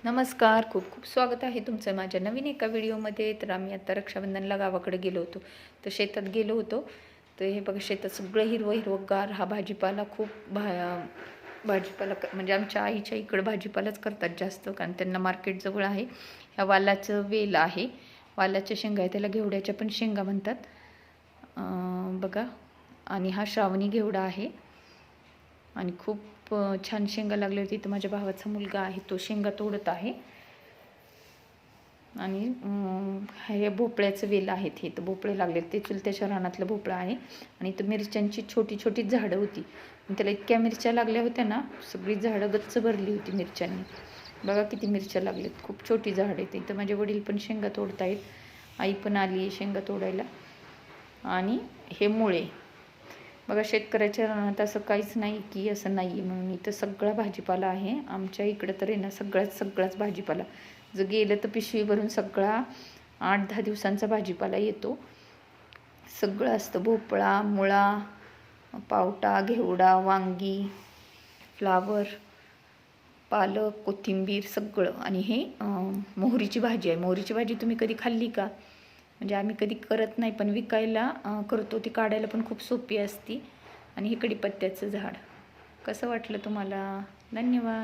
नमस्कार, खूप खूप स्वागत आहे तुमचं माझ्या नवीन एका व्हिडिओमध्ये. तर आम्ही आता रक्षाबंधनला गावाकडे गेलो होतो, तर शेतात गेलो होतो. तर हे बघा, शेतात सगळं हिरवं हिरवंगार. हा भाजीपाला खूप भाजीपाला म्हणजे आमच्या आईच्या इकडं भाजीपालाच करतात जास्त, कारण त्यांना मार्केट जवळ आहे. ह्या वालाचं वेल आहे, वालाच्या शेंगा आहे, त्याला घेवड्याच्या पण शेंगा म्हणतात बघा. आणि हा श्रावणी घेवडा आहे आणि खूप छान शेंगा लागले होते. तर माझ्या भावाचा मुलगा आहे, तो शेंगा तोडत आहे. आणि हे भोपळ्याचं वेल आहेत, हे तर भोपळे लागले, ते चुलत्याच्या रानातलं भोपळा आहे. आणि तर मिरच्यांची छोटी छोटी झाडं होती, त्याला इतक्या मिरच्या लागल्या होत्या ना, सगळी झाडं गच्च भरली होती मिरच्यांनी. बघा किती मिरच्या लागल्यात, खूप छोटी झाड आहेत. इथं माझे वडील पण शेंगा तोडतायत, आई पण आली आहे शेंगा तोडायला. आणि हे मुळे बघा, शेतकऱ्याच्या रानात असं काहीच नाही की असं नाही आहे म्हणून. इथं सगळा भाजीपाला आहे आमच्या इकडं. तर आहे ना, सगळाच भाजीपाला, जर गेलं तर पिशवी भरून सगळा 8-10 दिवसांचा भाजीपाला येतो. सगळं असतं, भोपळा, मुळा, पावटा, घेवडा, वांगी, फ्लावर, पालक, कोथिंबीर सगळं. आणि हे मोहरीची भाजी आहे. मोहरीची भाजी तुम्ही कधी खाल्ली का? म्हणजे आम्ही कधी करत नाही, पण विकायला करतो. ती काढायला पण खूप सोपी असती. आणि हे कडीपत्त्याचं झाड. कसं वाटलं तुम्हाला? धन्यवाद.